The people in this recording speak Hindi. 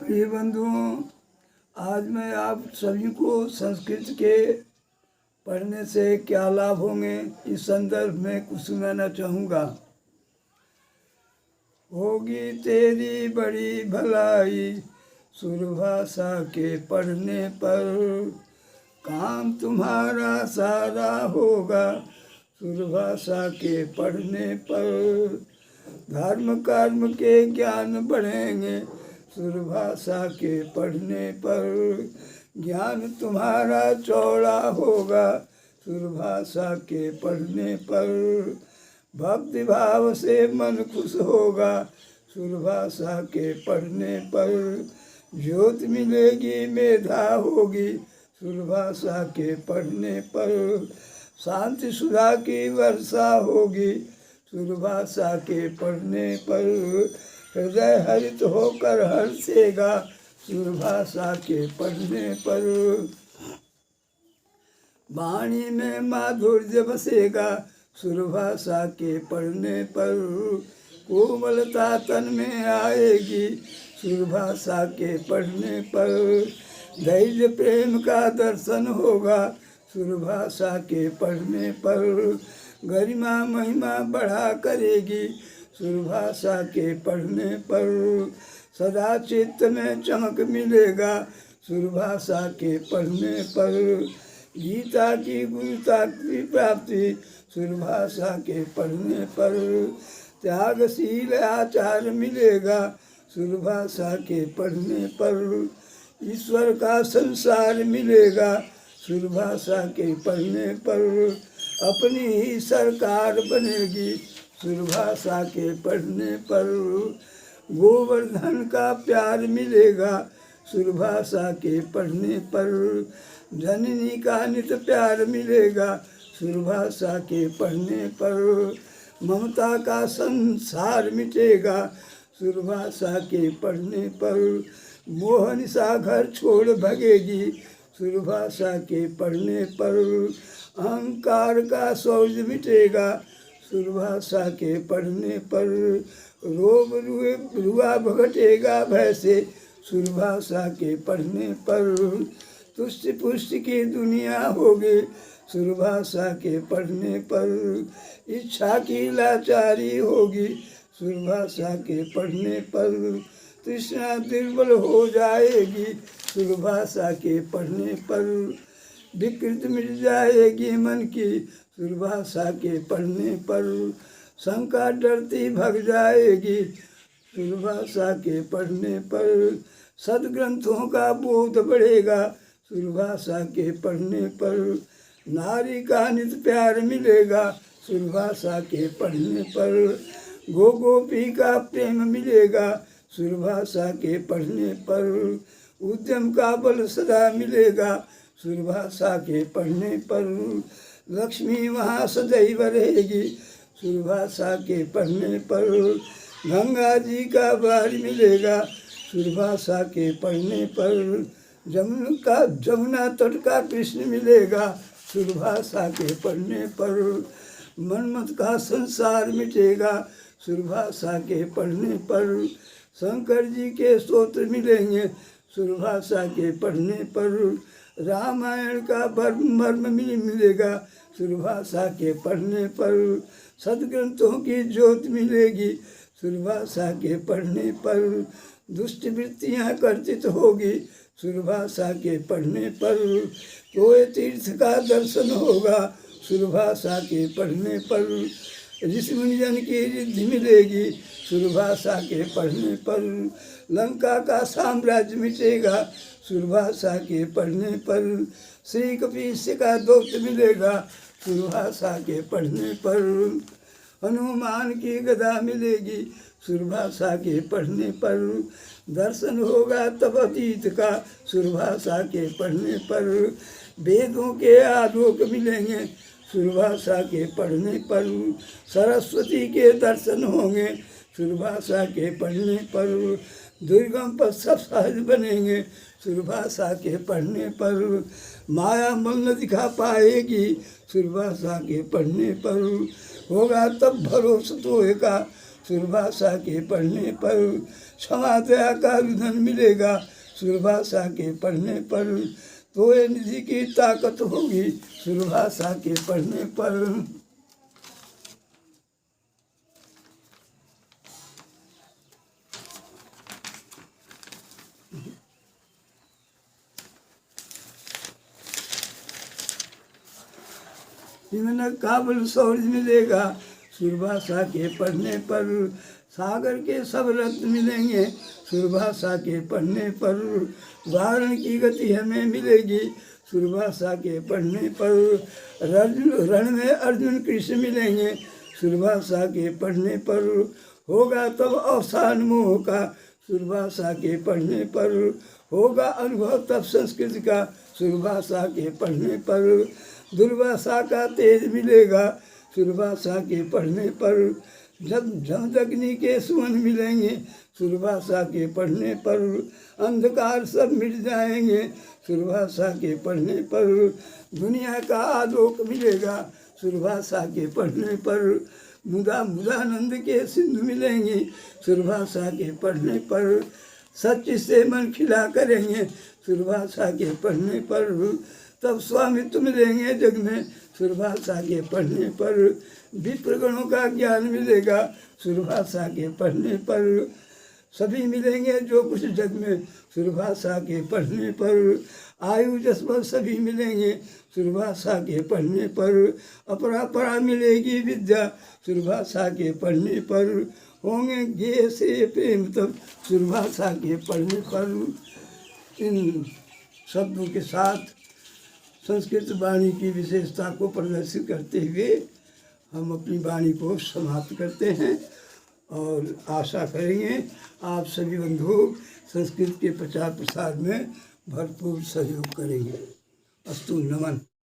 प्रिय बंधुओं, आज मैं आप सभी को संस्कृत के पढ़ने से क्या लाभ होंगे इस संदर्भ में कुछ सुनाना चाहूँगा। होगी तेरी बड़ी भलाई सुरभाषा के पढ़ने पर, काम तुम्हारा सारा होगा सुरभाषा के पढ़ने पर। धर्म कर्म के ज्ञान बढ़ेंगे सुरभाषा के पढ़ने पर, ज्ञान तुम्हारा चौड़ा होगा सुरभाषा के पढ़ने पर। भक्ति भाव से मन खुश होगा सुरभाषा के पढ़ने पर, ज्योति मिलेगी मेधा होगी सुरभाषा के पढ़ने पर। शांति सुधा की वर्षा होगी सुरभाषा के पढ़ने पर, हृदय हरित होकर हर्षेगा सुरभाषा के पढ़ने पर। वाणी में माधुर्य बसेगा सुरभाषा के पढ़ने पर, कोमलता तन में आएगी सुरभाषा के पढ़ने पर। धैर्य प्रेम का दर्शन होगा सुरभाषा के पढ़ने पर, गरिमा महिमा बढ़ा करेगी सुरभाषा के पढ़ने पर। सदा चित्त में चमक मिलेगा सुरभाषा के पढ़ने पर, गीता की गुरुता की प्राप्ति सुरभाषा के पढ़ने पर। त्यागशील आचार मिलेगा सुरभाषा के पढ़ने पर, ईश्वर का संसार मिलेगा सुरभाषा के पढ़ने पर। अपनी ही सरकार बनेगी सुरभाषा के पढ़ने पर, गोवर्धन का प्यार मिलेगा सुरभाषा के पढ़ने पर। जननी का नित प्यार मिलेगा सुरभाषा के पढ़ने पर, ममता का संसार मिटेगा सुरभाषा के पढ़ने पर। मोहन सा घर छोड़ भगेगी सुरभाषा के पढ़ने पर, अहंकार का शौच मिटेगा सुरभाषा के पढ़ने पर। रोग रुआ भगटेगा भय से सुरभाषा के पढ़ने पर, तुष्टि पुष्टि की दुनिया होगी सुरभाषा के पढ़ने पर। इच्छा की लाचारी होगी सुरभाषा के पढ़ने पर, तृष्णा दुर्बल हो जाएगी सुरभाषा के पढ़ने पर। विकृत मिट जाएगी मन की सुरभाषा के पढ़ने पर, शंका डरती भग जाएगी सुरभाषा के पढ़ने पर। सदग्रंथों का बोध बढ़ेगा सुरभाषा के पढ़ने पर, नारी का नित प्यार मिलेगा सुरभाषा के पढ़ने पर। गोपी का प्रेम मिलेगा सुरभाषा के पढ़ने पर, उद्यम का बल सदा मिलेगा सुरभाषा के पढ़ने पर। लक्ष्मी वहाँ सदैव रहेगी सुरभाषा के पढ़ने पर, गंगा जी का बार मिलेगा सुरभाषा के पढ़ने पर। जमुना तट का कृष्ण मिलेगा सुरभाषा के पढ़ने पर, मनमत का संसार मिटेगा सुरभाषा के पढ़ने पर। शंकर जी के स्तोत्र मिलेंगे सुरभाषा के पढ़ने पर, रामायण का मर्म मिलेगा सुरभाषा के पढ़ने पर। सदग्रंथों की ज्योति मिलेगी सुरभाषा के पढ़ने पर, दुष्ट वृत्तियाँ कर्तित होगी सुरभाषा के पढ़ने पर। कोई तीर्थ का दर्शन होगा सुरभाषा के पढ़ने पर, ऋषि मुनिजन की रिद्धि मिलेगी सुरभाषा के पढ़ने पर। लंका का साम्राज्य मिटेगा सुरभाषा के पढ़ने पर, श्री कपीश का दोस्त मिलेगा सुरभाषा के पढ़ने पर। हनुमान की गदा मिलेगी सुरभाषा के पढ़ने पर, दर्शन होगा तब अतीत का सुरभाषा के पढ़ने पर। वेदों के आलोक मिलेंगे सुरभाषा के पढ़ने पर, सरस्वती के दर्शन होंगे सुरभाषा के पढ़ने पर। दुर्गम पर सब सहज बनेंगे सुरभाषा के पढ़ने पर, माया मल न दिखा पाएगी सुरभाषा के पढ़ने पर। होगा तब भरोसा तो का सुरभाषा के पढ़ने पर। क्षमा दया का विधन मिलेगा सुरभाषा के पढ़ने पर। तो ये निधि की ताकत होगी सुरभाषा के पढ़ने पर। इन्हें काबुल शौर्य मिलेगा सुरभाषा के पढ़ने पर। सागर के सब रत्न मिलेंगे सुरभाषा के पढ़ने पर। वारण की गति हमें मिलेगी सुरभाषा के पढ़ने पर। रण में अर्जुन कृष्ण मिलेंगे सुरभाषा के पढ़ने पर। होगा तब अवसान मोह का सुरभाषा के पढ़ने पर। होगा अनुभव तब संस्कृत का सुरभाषा के पढ़ने पर। दुर्भाषा का तेज मिलेगा सुरभाषा के पढ़ने पर। जब झमदग्नि के सुमन मिलेंगे सुरभाषा के पढ़ने पर। अंधकार सब मिट जाएंगे सुरभाषा के पढ़ने पर। दुनिया का आलोक मिलेगा सुरभाषा के पढ़ने पर। मुदानंद के सिंधु मिलेंगे सुरभाषा के पढ़ने पर। सच से मन खिला करेंगे सुरभाषा के पढ़ने पर। तब स्वामित्व मिलेंगे जग में सुरभाषा के पढ़ने पर। विप्रगणों का ज्ञान मिलेगा सुरभाषा के पढ़ने पर। सभी मिलेंगे जो कुछ जग में सुरभाषा के पढ़ने पर। आयु जसवंत सभी मिलेंगे सुरभाषा के पढ़ने पर। अपरापरा मिलेगी विद्या सुरभाषा के पढ़ने पर। होंगे गे से प्रेम तब सुरभाषा के पढ़ने पर। इन शब्दों के साथ संस्कृत वाणी की विशेषता को प्रदर्शित करते हुए हम अपनी वाणी को समाप्त करते हैं और आशा करेंगे आप सभी बंधु संस्कृत के प्रचार प्रसार में भरपूर सहयोग करेंगे। अस्तु नमन।